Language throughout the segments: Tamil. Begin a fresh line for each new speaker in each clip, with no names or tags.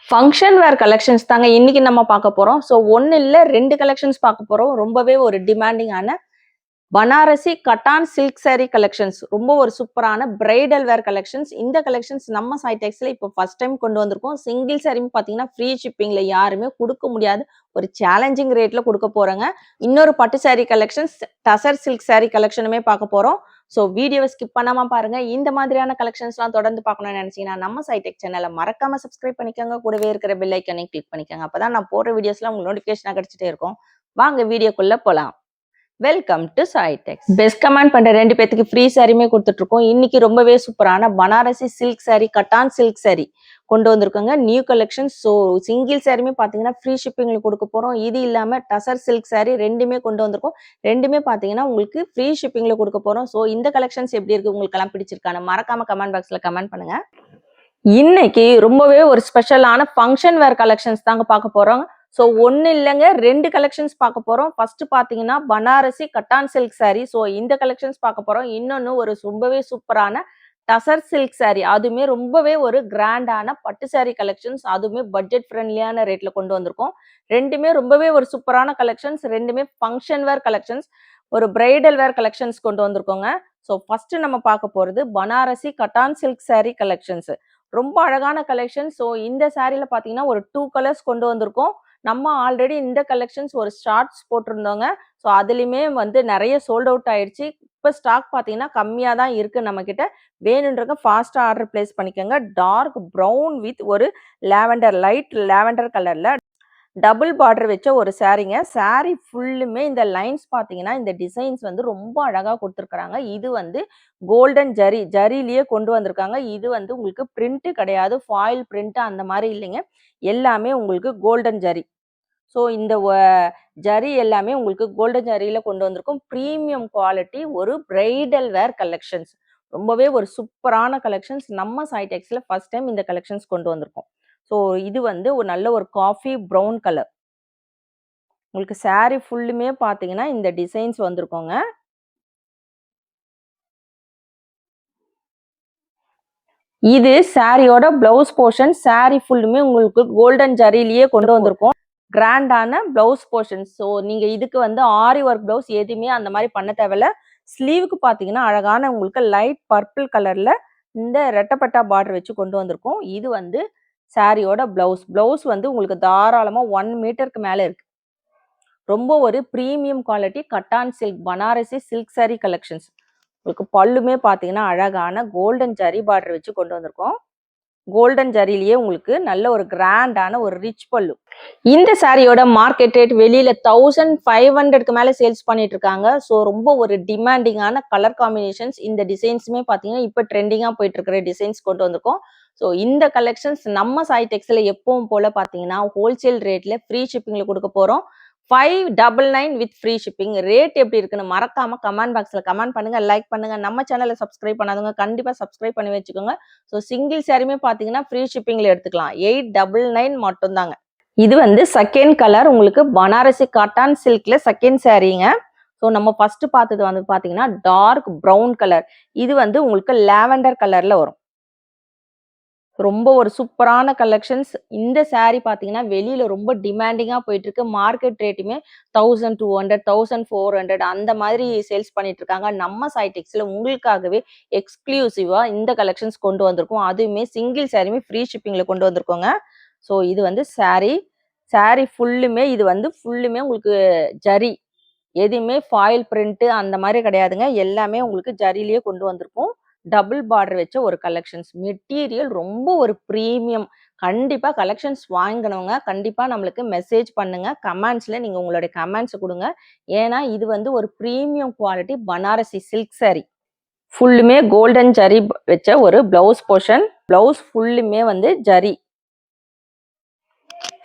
ஃபங்ஷன் வேர் கலெக்ஷன்ஸ் தாங்க இன்னைக்கு நம்ம பார்க்க போறோம். ஸோ ஒன்னு இல்ல 2 கலெக்ஷன்ஸ் பார்க்க போறோம். ரொம்பவே ஒரு டிமாண்டிங்கான பனாரசி கட்டான் சில்க் சாரி கலெக்ஷன்ஸ். ரொம்ப ஒரு சூப்பரான பிரைடல் வேர் கலெக்ஷன்ஸ். இந்த கலெக்ஷன்ஸ் நம்ம சைடெக்ஸ்ல இப்போ ஃபர்ஸ்ட் டைம் கொண்டு வந்திருக்கோம். சிங்கிள் சாரியும் பார்த்தீங்கன்னா ஃப்ரீ ஷிப்பிங்ல யாருமே கொடுக்க முடியாது. ஒரு சேலஞ்சிங் ரேட்ல கொடுக்க போறேங்க. இன்னொரு பட்டு சாரி கலெக்ஷன்ஸ் டசர் சில்க் சாரி கலெக்ஷனுமே பார்க்க போறோம். ஸோ வீடியோவை ஸ்கிப் பண்ணாம பாருங்க. இந்த மாதிரியான கலெக்ஷன்ஸ்லாம் தொடர்ந்து பார்க்கணும்னு நினைச்சீங்கன்னா நம்ம சைடெக் சேனலை மறக்காம சப்ஸ்கிரைப் பண்ணிக்கோங்க. கூடவே இருக்கிற பெல் ஐக்கனை கிளிக் பண்ணிக்கோங்க. அப்பதான் நான் போடுற வீடியோஸ்லாம் உங்களுக்கு நோட்டிஃபிகேஷனாக கிடைச்சிட்டே இருக்கும். வாங்க வீடியோக்குள்ள போலாம். Welcome to சைடெக்ஸ். பெஸ்ட் கமெண்ட் பண்ற 2 பேத்துக்கு ஃப்ரீ சாரியுமே கொடுத்துட்டு இருக்கோம். இன்னைக்கு ரொம்பவே சூப்பரான Banarasi silk sari cotton silk sari கொண்டு வந்திருக்கோங்க. New collection. ஸோ சிங்கிள் சாரியுமே பார்த்தீங்கன்னா ஃப்ரீ ஷிப்பிங்ல கொடுக்க போறோம். இது இல்லாம டசர் சில்க் சாரி ரெண்டுமே கொண்டு வந்திருக்கோம். ரெண்டுமே பார்த்தீங்கன்னா உங்களுக்கு ஃப்ரீ ஷிப்பிங்ல கொடுக்க போறோம். ஸோ இந்த கலெக்ஷன்ஸ் எப்படி இருக்கு உங்களுக்கு எல்லாம் பிடிச்சிருக்கான மறக்காம கமெண்ட் பாக்ஸ்ல கமெண்ட் பண்ணுங்க. இன்னைக்கு ரொம்பவே ஒரு ஸ்பெஷலான ஃபங்க்ஷன் வேர் கலெக்ஷன்ஸ் தாங்க பார்க்க போறோம். ஸோ ஒன்னு இல்லைங்க 2 கலெக்ஷன்ஸ் பார்க்க போறோம். ஃபர்ஸ்ட் பாத்தீங்கன்னா பனாரசி கட்டான் சில்க் சாரி. ஸோ இந்த கலெக்ஷன்ஸ் பார்க்க போறோம். இன்னொன்னு ஒரு ரொம்பவே சூப்பரான டசர் சில்க் சாரி. அதுவுமே ரொம்பவே ஒரு கிராண்டான பட்டு சாரி கலெக்ஷன்ஸ். அதுவுமே பட்ஜெட் ஃப்ரெண்ட்லியான ரேட்ல கொண்டு வந்திருக்கோம். ரெண்டுமே ரொம்பவே ஒரு சூப்பரான கலெக்ஷன்ஸ். ரெண்டுமே ஃபங்க்ஷன் வேர் கலெக்ஷன்ஸ். ஒரு பிரைடல் வேர் கலெக்ஷன்ஸ் கொண்டு வந்திருக்கோங்க. ஸோ ஃபர்ஸ்ட் நம்ம பார்க்க போறது பனாரசி கட்டான் சில்க் சாரி கலெக்ஷன்ஸ். ரொம்ப அழகான கலெக்ஷன். ஸோ இந்த சாரியில பாத்தீங்கன்னா ஒரு 2 கலர்ஸ் கொண்டு வந்திருக்கோம். நம்ம ஆல்ரெடி இந்த கலெக்ஷன்ஸ் ஒரு ஷார்ட்ஸ் போட்டிருந்தோங்க. ஸோ அதுலயுமே வந்து நிறைய சோல்ட் அவுட் ஆயிடுச்சு. இப்போ ஸ்டாக் பார்த்தீங்கன்னா கம்மியாக தான் இருக்கு நம்ம கிட்ட. வேணுன்றவங்க ஃபாஸ்டா ஆர்டர் பிளேஸ் பண்ணிக்கோங்க. டார்க் ப்ரௌன் வித் ஒரு லாவெண்டர் லைட் லாவெண்டர் கலர்ல டபுள் பார்டர் வச்ச ஒரு சாரீங்க. சாரி ஃபுல்லுமே இந்த லைன்ஸ் பார்த்தீங்கன்னா இந்த டிசைன்ஸ் வந்து ரொம்ப அழகா கொடுத்துருக்குறாங்க. இது வந்து கோல்டன் ஜரிலேயே கொண்டு வந்திருக்காங்க. இது வந்து உங்களுக்கு பிரிண்ட் கிடையாது, ஃபாயில் பிரிண்ட் அந்த மாதிரி இல்லைங்க. எல்லாமே உங்களுக்கு கோல்டன் ஜரி. ஸோ இந்த ஜரி எல்லாமே உங்களுக்கு கோல்டன் ஜரியில கொண்டு வந்திருக்கும். ப்ரீமியம் குவாலிட்டி ஒரு பிரைடல் வேர் கலெக்ஷன்ஸ். ரொம்பவே ஒரு சூப்பரான கலெக்ஷன்ஸ். நம்ம சைடெக்ஸ்ல ஃபர்ஸ்ட் டைம் இந்த கலெக்ஷன்ஸ் கொண்டு வந்திருக்கோம். ஸோ இது வந்து ஒரு நல்ல ஒரு காஃபி ப்ரௌன் கலர். உங்களுக்கு சாரி ஃபுல்லுமே பார்த்தீங்கன்னா இந்த டிசைன்ஸ் வந்திருக்கோங்க. இது சாரியோட பிளவுஸ் போர்ஷன். சாரி ஃபுல்லுமே உங்களுக்கு கோல்டன் ஜரியிலேயே கொண்டு வந்திருக்கோம். கிராண்டான பிளவுஸ் போர்ஷன். ஸோ நீங்க இதுக்கு வந்து ஆரி ஒர்க் பிளவுஸ் எதுவுமே அந்த மாதிரி பண்ண தேவையில்ல. ஸ்லீவுக்கு பார்த்தீங்கன்னா அழகான உங்களுக்கு லைட் பர்பிள் கலர்ல இந்த ரெட்டப்பட்டா பார்டர் வச்சு கொண்டு வந்திருக்கோம். இது வந்து சாரியோட பிளவுஸ் வந்து உங்களுக்கு தாராளமா 1 மீட்டருக்கு மேல இருக்கு. ரொம்ப ஒரு premium quality cotton silk Banarasi silk sari collections. உங்களுக்கு பல்லுமே பார்த்தீங்கன்னா அழகான கோல்டன் ஜரி பார்டர் வச்சு கொண்டு வந்திருக்கோம். கோல்டன் ஜரிலேயே உங்களுக்கு நல்ல ஒரு கிராண்டான ஒரு ரிச் பல்லு. இந்த சாரியோட மார்க்கெட் ரேட் வெளியில 1500க்கு மேல சேல்ஸ் பண்ணிட்டு இருக்காங்க. ஸோ ரொம்ப ஒரு டிமாண்டிங்கான கலர் காம்பினேஷன்ஸ். இந்த டிசைன்ஸுமே பார்த்தீங்கன்னா இப்போ ட்ரெண்டிங்கா போயிட்டு இருக்கிற டிசைன்ஸ் கொண்டு வந்திருக்கோம். ஸோ இந்த கலெக்ஷன்ஸ் நம்ம சைடெக்ஸ்ல எப்பவும் போல பார்த்தீங்கன்னா ஹோல்சேல் ரேட்ல ஃப்ரீ ஷிப்பிங்ல கொடுக்க போறோம். 599 வித் ஃப்ரீ ஷிப்பிங். ரேட் எப்படி இருக்குன்னு மறக்காம கமெண்ட் பாக்ஸ்ல கமெண்ட் பண்ணுங்க, லைக் பண்ணுங்க. நம்ம சேனலை சப்ஸ்கிரைப் பண்ணாதவங்க கண்டிப்பா சப்ஸ்கிரைப் பண்ணி வச்சுக்கோங்க. ஸோ சிங்கிள் சாரியுமே பார்த்தீங்கன்னா ஃப்ரீ ஷிப்பிங்ல எடுத்துக்கலாம். 899 மட்டும் தாங்க. இது வந்து செகண்ட் கலர் உங்களுக்கு பனாரசி காட்டன் சில்க்ல செகண்ட் சாரீங்க. ஸோ நம்ம ஃபர்ஸ்ட் பார்த்தது வந்து பார்த்தீங்கன்னா டார்க் ப்ரௌன் கலர். இது வந்து உங்களுக்கு லாவெண்டர் கலர்ல வரும். ரொம்ப ஒரு சூப்பரான கலெக்ஷன்ஸ். இந்த சாரி பார்த்தீங்கன்னா வெளியில ரொம்ப டிமாண்டிங்கா போயிட்டு இருக்கு. மார்க்கெட் ரேட்டுமே 1200 1400 அந்த மாதிரி சேல்ஸ் பண்ணிட்டு இருக்காங்க. நம்ம சைடெக்ஸ்ல உங்களுக்காகவே எக்ஸ்க்ளூசிவா இந்த கலெக்ஷன்ஸ் கொண்டு வந்திருக்கோம். அதுவுமே சிங்கிள் சாரியுமே ஃப்ரீ ஷிப்பிங்ல கொண்டு வந்திருக்கோங்க. ஸோ இது வந்து சாரி ஃபுல்லுமே இது வந்து ஃபுல்லுமே உங்களுக்கு ஜரி. எதுவுமே ஃபாயில் பிரிண்ட் அந்த மாதிரி கிடையாதுங்க. எல்லாமே உங்களுக்கு ஜரிலேயே கொண்டு வந்திருக்கும். டபுள் பார்டர் வச்ச ஒரு கலெக்ஷன்ஸ். மெட்டீரியல் ரொம்ப ஒரு ப்ரீமியம். கண்டிப்பா கலெக்ஷன்ஸ் வாங்கணுங்க. கண்டிப்பா நம்மளுக்கு மெசேஜ் பண்ணுங்க. கமெண்ட்ஸ்ல நீங்க உங்களுடைய கமெண்ட்ஸ் கொடுங்க. ஏன்னா இது வந்து ஒரு premium quality Banarasi silk sorry. ஃபுல்லுமே கோல்டன் ஜரி வச்ச ஒரு பிளவுஸ் போர்ஷன். பிளவுஸ் ஃபுல்லுமே வந்து ஜரி.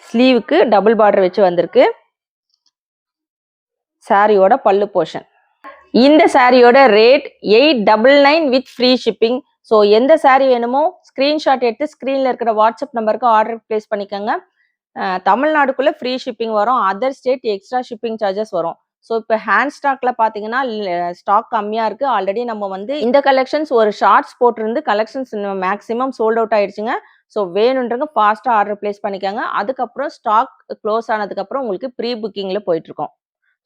ஸ்லீவுக்கு டபுள் பார்டர் வச்சு வந்திருக்கு. சாரியோட பல்லு போர்ஷன். இந்த சாரியோட rate 899 with free shipping. So எந்த சாரி வேணுமோ ஸ்கிரீன்ஷாட் எடுத்து ஸ்க்ரீன்ல இருக்கிற வாட்ஸ்அப் நம்பருக்கு ஆர்டர் பிளேஸ் பண்ணிக்கோங்க. தமிழ்நாடுக்குள்ள ஃப்ரீ ஷிப்பிங் வரும். Other state extra shipping charges வரும். ஸோ இப்போ ஹேண்ட் ஸ்டாக்ல பார்த்தீங்கன்னா ஸ்டாக் கம்மியா இருக்கு. ஆல்ரெடி நம்ம வந்து இந்த கலெக்ஷன்ஸ் ஒரு ஷார்ட்ஸ் போட்டிருந்து கலெக்ஷன்ஸ் மேக்ஸிமம் சோல்ட் அவுட் ஆயிடுச்சுங்க. ஸோ வேணுன்றவங்க ஃபாஸ்ட்டாக ஆர்டர் பிளேஸ் பண்ணிக்கோங்க. அதுக்கப்புறம் ஸ்டாக் க்ளோஸ் ஆனதுக்கப்புறம் உங்களுக்கு ப்ரீ புக்கிங்கில் போயிட்டுருக்கோம்.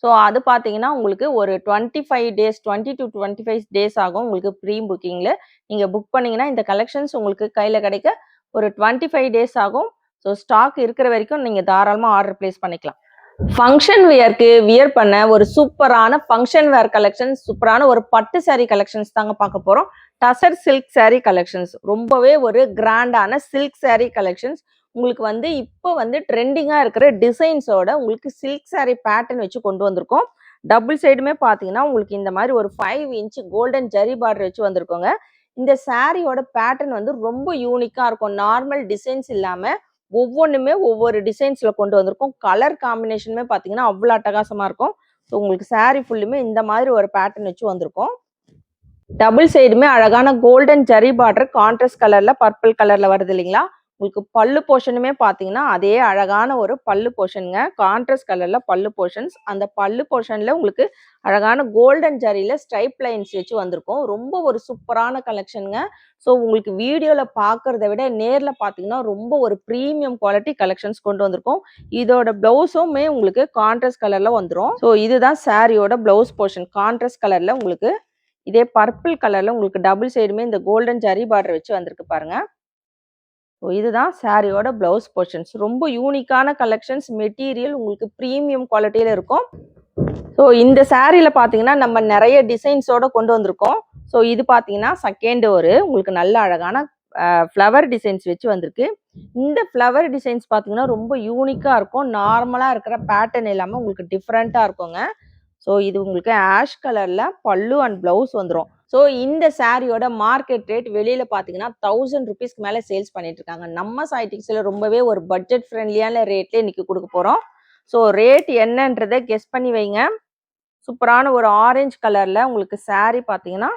ஸோ அது பார்த்தீங்கன்னா உங்களுக்கு ஒரு 25 டேஸ் 20 to 25 டேஸ் ஆகும் உங்களுக்கு ப்ரீ புக்கிங்கில். நீங்கள் புக் பண்ணிங்கன்னா இந்த கலெக்ஷன்ஸ் உங்களுக்கு கையில் கிடைக்க ஒரு 25 டேஸ் ஆகும். ஸோ ஸ்டாக் இருக்கிற வரைக்கும் நீங்கள் தாராளமாக ஆர்டர் பிளேஸ் பண்ணிக்கலாம். ஃபங்க்ஷன் வியர்க்கு வியர் பண்ண ஒரு சூப்பரான ஃபங்க்ஷன் வேர் கலெக்ஷன்ஸ், சூப்பரான ஒரு பட்டு சாரீ கலெக்ஷன்ஸ் தாங்க பார்க்க போகிறோம். டசர் சில்க் சாரீ கலெக்ஷன்ஸ், ரொம்பவே ஒரு கிராண்டான சில்க் சாரீ கலெக்ஷன்ஸ். உங்களுக்கு வந்து இப்போ வந்து ட்ரெண்டிங்காக இருக்கிற டிசைன்ஸோட உங்களுக்கு சில்க் சாரீ பேட்டர்ன் வச்சு கொண்டு வந்திருக்கோம். டபுள் சைடுமே பார்த்தீங்கன்னா உங்களுக்கு இந்த மாதிரி ஒரு 5 இன்ச் கோல்டன் ஜரி பார்டர் வச்சு வந்திருக்கோங்க. இந்த சாரியோட பேட்டர்ன் வந்து ரொம்ப யூனிக்காக இருக்கும். நார்மல் டிசைன்ஸ் இல்லாமல் ஒவ்வொன்றுமே ஒவ்வொரு டிசைன்ஸில் கொண்டு வந்திருக்கோம். கலர் காம்பினேஷனுமே பார்த்தீங்கன்னா அவ்வளோ அட்டகாசமாக இருக்கும். ஸோ உங்களுக்கு சாரீ ஃபுல்லுமே இந்த மாதிரி ஒரு பேட்டர்ன் வச்சு வந்திருக்கோம். டபுள் சைடுமே அழகான கோல்டன் ஜரி பார்டர் கான்ட்ராஸ்ட் கலரில் பர்பிள் கலரில் வருது இல்லைங்களா. உங்களுக்கு பல்லு போர்ஷனுமே பார்த்தீங்கன்னா அதே அழகான ஒரு பல்லு போர்ஷனுங்க. கான்ட்ராஸ்ட் கலரில் பல்லு போர்ஷன்ஸ். அந்த பல்லு போர்ஷனில் உங்களுக்கு அழகான கோல்டன் ஜரியில் ஸ்ட்ரைப் லைன்ஸ் வச்சு வந்திருக்கும். ரொம்ப ஒரு சூப்பரான கலெக்ஷனுங்க. ஸோ உங்களுக்கு வீடியோவில் பார்க்குறத விட நேரில் பார்த்தீங்கன்னா ரொம்ப ஒரு ப்ரீமியம் குவாலிட்டி கலெக்ஷன்ஸ் கொண்டு வந்திருக்கோம். இதோட ப்ளவுஸுமே உங்களுக்கு கான்ட்ராஸ்ட் கலரில் வந்துடும். ஸோ இதுதான் சாரியோட ப்ளவுஸ் போர்ஷன். கான்ட்ராஸ்ட் கலரில் உங்களுக்கு இதே பர்பிள் கலரில் உங்களுக்கு டபுள் சைடுமே இந்த கோல்டன் ஜரி பார்டர் வச்சு வந்திருக்கு பாருங்க. ஸோ இதுதான் சாரியோட ப்ளவுஸ் போர்ஷன்ஸ். ரொம்ப யூனிக்கான கலெக்ஷன்ஸ். மெட்டீரியல் உங்களுக்கு ப்ரீமியம் குவாலிட்டியில் இருக்கும். ஸோ இந்த சாரியில் பார்த்தீங்கன்னா நம்ம நிறைய டிசைன்ஸோட கொண்டு வந்திருக்கோம். ஸோ இது பார்த்தீங்கன்னா செகண்ட் உங்களுக்கு நல்ல அழகான ஃப்ளவர் டிசைன்ஸ் வச்சு வந்திருக்கு. இந்த ஃப்ளவர் டிசைன்ஸ் பார்த்தீங்கன்னா ரொம்ப யூனிக்காக இருக்கும். நார்மலாக இருக்கிற பேட்டர்ன் இல்லாமல் உங்களுக்கு டிஃப்ரெண்ட்டாக இருக்குங்க. ஸோ இது உங்களுக்கு ஆஷ் கலரில் பல்லு அண்ட் ப்ளவுஸ் வந்துடும். ஸோ இந்த சாரியோட மார்க்கெட் ரேட் வெளியில் பார்த்தீங்கன்னா 1000 ருபீஸ்க்கு மேலே சேல்ஸ் பண்ணிட்டு இருக்காங்க. நம்ம சாய்டிக்ஸில் ரொம்பவே ஒரு பட்ஜெட் ஃப்ரெண்ட்லியான ரேட்லேயே இன்னைக்கு கொடுக்க போகிறோம். ஸோ ரேட் என்னன்றதை கெஸ் பண்ணி வைங்க. சூப்பரான ஒரு ஆரஞ்சு கலரில் உங்களுக்கு சாரி பார்த்தீங்கன்னா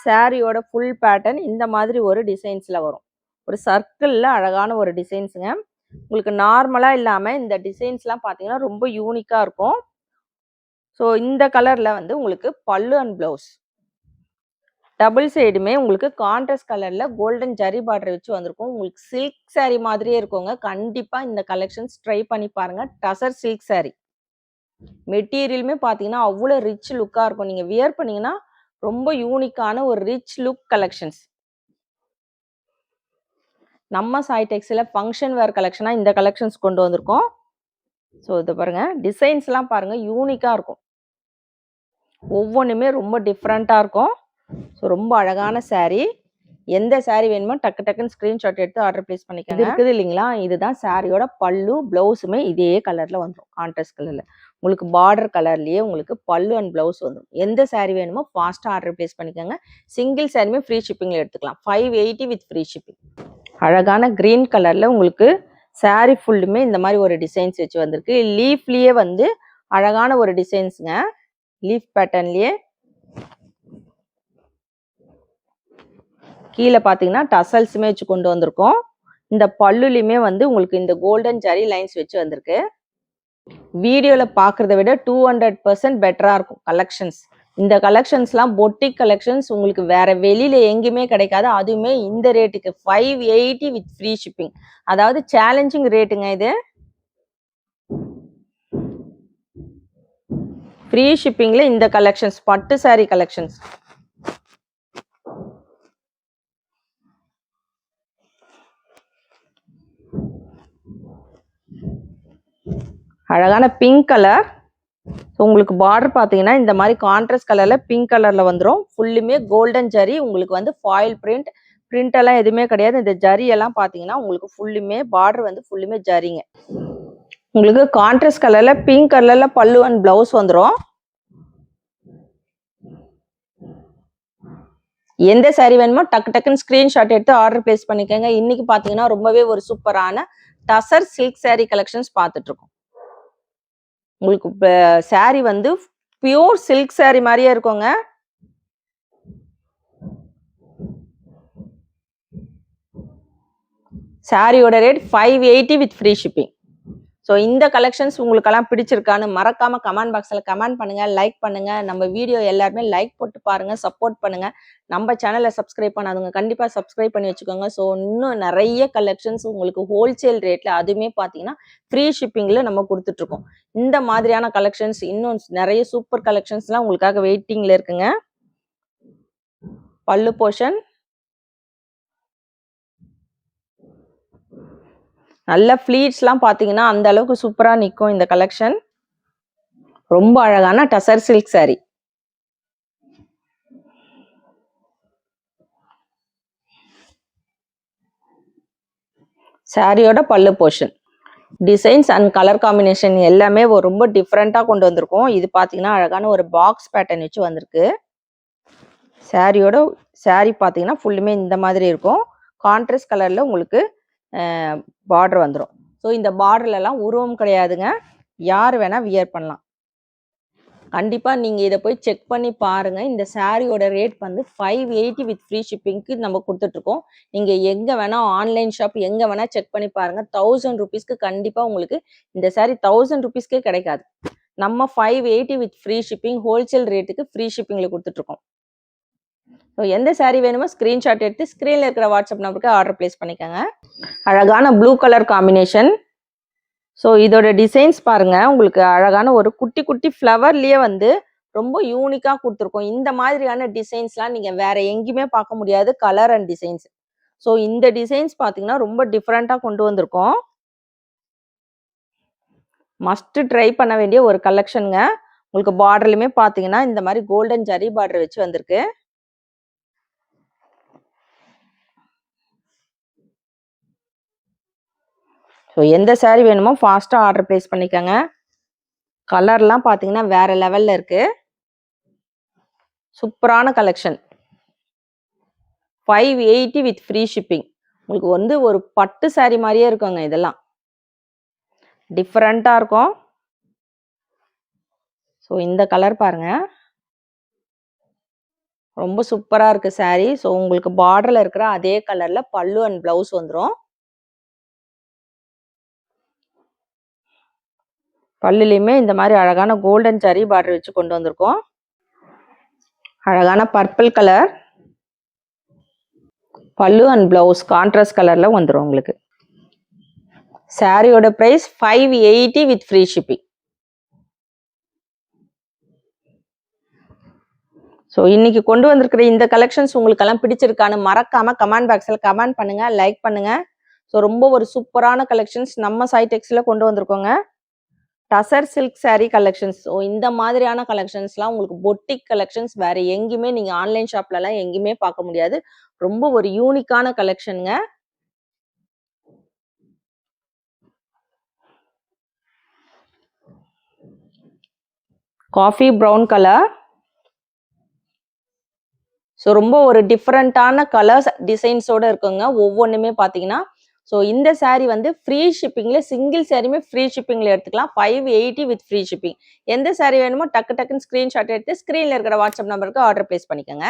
சாரியோட ஃபுல் பேட்டர்ன் இந்த மாதிரி ஒரு டிசைன்ஸில் வரும். ஒரு சர்க்கிளில் அழகான ஒரு டிசைன்ஸுங்க. உங்களுக்கு நார்மலாக இல்லாமல் இந்த டிசைன்ஸ்லாம் பார்த்தீங்கன்னா ரொம்ப யூனிக்காக இருக்கும். ஸோ இந்த கலரில் வந்து உங்களுக்கு பல்லு அண்ட் ப்ளவுஸ். டபுள் சைடுமே உங்களுக்கு கான்ட்ராஸ்ட் கலரில் கோல்டன் ஜரி பார்டர் வச்சு வந்திருக்கும். உங்களுக்கு சில்க் சாரீ மாதிரியே இருக்குங்க. கண்டிப்பாக இந்த கலெக்ஷன்ஸ் ட்ரை பண்ணி பாருங்கள். டசர் சில்க் சாரீ மெட்டீரியலுமே பார்த்தீங்கன்னா அவ்வளோ ரிச் லுக்காக இருக்கும். நீங்கள் வியர் பண்ணிங்கன்னா ரொம்ப யூனிக்கான ஒரு ரிச் லுக் கலெக்ஷன்ஸ். நம்ம சாய்டெக்ஸில் ஃபங்க்ஷன் வேர் கலெக்ஷனாக இந்த கலெக்ஷன்ஸ் கொண்டு வந்திருக்கோம். ஸோ இதை பாருங்கள், டிசைன்ஸ்லாம் பாருங்கள் யூனிக்காக இருக்கும். ஒவ்வொன்றுமே ரொம்ப டிஃப்ரெண்ட்டாக இருக்கும். ஸோ ரொம்ப அழகான சாரீ. எந்த சாரீ வேணுமோ டக்கு டக்குன்னு ஸ்க்ரீன்ஷாட் எடுத்து ஆர்டர் பிளேஸ் பண்ணிக்கோங்க. இது இருக்குது இல்லைங்களா, இதுதான் சாரியோட பல்லு. ப்ளவுஸுமே இதே கலரில் வந்துடும். கான்ட்ராஸ்ட் கலரில் உங்களுக்கு பார்டர் கலர்லேயே உங்களுக்கு பல்லு அண்ட் ப்ளவுஸ் வந்துடும். எந்த சாரீ வேணுமோ ஃபாஸ்ட்டாக ஆர்டர் பிளேஸ் பண்ணிக்கோங்க. சிங்கிள் சாரியுமே ஃப்ரீ ஷிப்பிங்கில் எடுத்துக்கலாம். 580 வித் ஃப்ரீ ஷிப்பிங். அழகான க்ரீன் கலரில் உங்களுக்கு சாரீ ஃபுல்லுமே இந்த மாதிரி ஒரு டிசைன்ஸ் வச்சு வந்திருக்கு. லீஃப்லேயே வந்து அழகான ஒரு டிசைன்ஸுங்க. லீஃப் பேட்டர்ன்லேயே கீழே பார்த்தீங்கன்னா டசல்ஸுமே வச்சு கொண்டு வந்திருக்கோம். இந்த பல்லுலையுமே வந்து உங்களுக்கு இந்த கோல்டன் ஜரி லைன்ஸ் வச்சு வந்திருக்கு. வீடியோவில் பார்க்குறத விட 200% பெட்டராக இருக்கும் கலெக்ஷன்ஸ். இந்த கலெக்ஷன்ஸ்லாம் பொட்டிக் கலெக்ஷன்ஸ் உங்களுக்கு வேற வெளியில் எங்கேயுமே கிடைக்காது. அதுவுமே இந்த ரேட்டுக்கு 580 வித் ஃப்ரீ ஷிப்பிங். அதாவது சேலஞ்சிங் ரேட்டுங்க இது. ஃப்ரீ ஷிப்பிங்கில் இந்த கலெக்ஷன்ஸ் பட்டு சாரீ கலெக்ஷன்ஸ். அழகான பிங்க் கலர். உங்களுக்கு பார்டர் பார்த்தீங்கன்னா இந்த மாதிரி கான்ட்ராஸ்ட் கலரில் பிங்க் கலரில் வந்துடும். ஃபுல்லுமே கோல்டன் ஜரி. உங்களுக்கு வந்து ஃபாயில் பிரிண்ட் எல்லாம் எதுவுமே கிடையாது. இந்த ஜரி எல்லாம் பார்த்தீங்கன்னா உங்களுக்கு ஃபுல்லுமே பார்டர் வந்து ஃபுல்லுமே ஜரிங்க. உங்களுக்கு கான்ட்ராஸ்ட் கலரில் பிங்க் கலரில் பல்லு அண்ட் ப்ளவுஸ் வந்துடும். எந்த சாரீ வேணுமோ டக்கு டக்குன்னு ஸ்க்ரீன்ஷாட் எடுத்து ஆர்டர் பிளேஸ் பண்ணிக்கோங்க. இன்னைக்கு பார்த்தீங்கன்னா ரொம்பவே ஒரு சூப்பரான டசர் சில்க் சாரீ கலெக்ஷன்ஸ் பார்த்துட்டு இருக்கோம். உங்களுக்கு சாரீ வந்து பியூர் சில்க் சாரீ மாதிரியே இருக்குங்க. சாரியோட rate 580 with free shipping. So இந்த கலெக்ஷன்ஸ் உங்களுக்கெல்லாம் பிடிச்சிருக்கான்னு மறக்காம கமெண்ட் பாக்ஸில் கமெண்ட் பண்ணுங்க, லைக் பண்ணுங்க. நம்ம வீடியோ எல்லாருமே லைக் போட்டு பாருங்க, சப்போர்ட் பண்ணுங்க. நம்ம சேனலை சப்ஸ்கிரைப் பண்ணாதவங்க கண்டிப்பாக சப்ஸ்கிரைப் பண்ணி வச்சுக்கோங்க. ஸோ இன்னும் நிறைய கலெக்ஷன்ஸ் உங்களுக்கு ஹோல்சேல் ரேட்டில், அதுவுமே பார்த்தீங்கன்னா ஃப்ரீ ஷிப்பிங்கில் நம்ம கொடுத்துட்ருக்கோம். இந்த மாதிரியான கலெக்ஷன்ஸ் இன்னும் நிறைய சூப்பர் கலெக்ஷன்ஸ்லாம் உங்களுக்காக வெயிட்டிங்கில் இருக்குங்க. பல்லு போர்ஷன் நல்ல ஃப்ளீட்ஸ்லாம் பார்த்தீங்கன்னா அந்த அளவுக்கு சூப்பராக நிற்கும். இந்த கலெக்ஷன் ரொம்ப அழகான டசர் சில்க் சாரி. சாரியோட பல்லு portion designs and colour combination எல்லாமே ரொம்ப டிஃப்ரெண்ட்டாக கொண்டு வந்திருக்கோம். இது பார்த்தீங்கன்னா அழகான ஒரு பாக்ஸ் பேட்டர்ன் வச்சு வந்திருக்கு. சாரியோட சாரி பார்த்தீங்கன்னா ஃபுல்லுமே இந்த மாதிரி இருக்கும். கான்ட்ராஸ்ட் கலரில் உங்களுக்கு பார்டர் வந்துடும். ஸோ இந்த பார்டர்லலாம் உருவம் கிடையாதுங்க, யார் வேணால் வியர் பண்ணலாம். கண்டிப்பாக நீங்கள் இதை போய் செக் பண்ணி பாருங்கள். இந்த சாரியோட ரேட் வந்து 580 வித் ஃப்ரீ ஷிப்பிங்க்கு நம்ம கொடுத்துட்ருக்கோம். நீங்கள் எங்கே வேணால் ஆன்லைன் ஷாப் எங்கே வேணால் செக் பண்ணி பாருங்கள். 1000 ருபீஸ்க்கு கண்டிப்பாக உங்களுக்கு இந்த சாரி 1000 ருபீஸ்க்கே கிடைக்காது. நம்ம 580 வித் ஃப்ரீ ஷிப்பிங் ஹோல்சேல் ரேட்டுக்கு ஃப்ரீ ஷிப்பிங்கில் கொடுத்துட்ருக்கோம். ஸோ எந்த சாரீ வேணுமோ ஸ்க்ரீன்ஷாட் எடுத்து ஸ்க்ரீனில் இருக்கிற வாட்ஸ்அப் நம்பருக்கு ஆர்டர் பிளேஸ் பண்ணிக்கோங்க. அழகான ப்ளூ கலர் காம்பினேஷன். ஸோ இதோட டிசைன்ஸ் பாருங்கள், உங்களுக்கு அழகான ஒரு குட்டி குட்டி ஃப்ளவர்லேயே வந்து ரொம்ப யூனிக்காக கொடுத்துருக்கோம். இந்த மாதிரியான டிசைன்ஸ்லாம் நீங்கள் வேறு எங்கேயுமே பார்க்க முடியாது, கலர் அண்ட் டிசைன்ஸ். ஸோ இந்த டிசைன்ஸ் பார்த்தீங்கன்னா ரொம்ப டிஃப்ரெண்ட்டாக கொண்டு வந்திருக்கோம். மஸ்ட்டு ட்ரை பண்ண வேண்டிய ஒரு கலெக்ஷனுங்க. உங்களுக்கு பார்டர்லையுமே பார்த்தீங்கன்னா இந்த மாதிரி கோல்டன் ஜரி பார்டர் வச்சு வந்திருக்கு. ஸோ எந்த சாரீ வேணுமோ ஃபாஸ்ட்டாக ஆர்டர் பிளேஸ் பண்ணிக்கோங்க. கலர்லாம் பார்த்தீங்கன்னா வேறு லெவலில் இருக்குது. சூப்பரான கலெக்ஷன் 580 வித் ஃப்ரீ ஷிப்பிங். உங்களுக்கு வந்து ஒரு பட்டு சாரீ மாதிரியே இருக்குங்க. இதெல்லாம் டிஃப்ரெண்ட்டாக இருக்கும். ஸோ இந்த கலர் பாருங்கள், ரொம்ப சூப்பராக இருக்குது சாரீ. ஸோ உங்களுக்கு பார்டரில் இருக்கிற அதே கலரில் பல்லு அண்ட் ப்ளவுஸ் வந்துடும். பல்லுலையுமே இந்த மாதிரி அழகான கோல்டன் ஜரி பார்டர் வச்சு கொண்டு வந்திருக்கோம். அழகான purple colour pallu and blouse contrast கலர்ல வந்துடும் உங்களுக்கு. சாரியோட price 580 with free shipping. So இன்னைக்கு கொண்டு வந்திருக்கிற இந்த கலெக்ஷன்ஸ் உங்களுக்கெல்லாம் பிடிச்சிருக்கான்னு மறக்காம கமெண்ட் பாக்ஸில் கமெண்ட் பண்ணுங்க, லைக் பண்ணுங்க. ஸோ ரொம்ப ஒரு சூப்பரான கலெக்ஷன்ஸ் நம்ம சைடெக்ஸில் கொண்டு வந்திருக்கோங்க. Tussar silk sari collections. So இந்த மாதிரியான கலெக்ஷன்ஸ்லாம் உங்களுக்கு பொட்டிக் கலெக்ஷன்ஸ் வேறு எங்கேயுமே நீங்கள் ஆன்லைன் ஷாப்லலாம் எங்கேயுமே பார்க்க முடியாது. ரொம்ப ஒரு யூனிக்கான கலெக்ஷனுங்க. Coffee brown colour. ஸோ ரொம்ப ஒரு டிஃப்ரெண்ட்டான கலர்ஸ் டிசைன்ஸோடு இருக்குங்க ஒவ்வொன்றுமே பார்த்தீங்கன்னா. ஸோ இந்த சாரீ வந்து ஃப்ரீ ஷிப்பிங்கில் சிங்கிள் சாரியுமே ஃப்ரீ ஷிப்பிங்கில் எடுத்துக்கலாம். 580 வித் ஃப்ரீ ஷிப்பிங். எந்த சாரீ வேணுமோ டக்கு டக்குன்னு ஸ்க்ரீன்ஷாட் எடுத்து ஸ்க்ரீனில் இருக்கிற வாட்ஸ்அப் நம்பருக்கு ஆர்டர் பிளேஸ் பண்ணிக்கோங்க.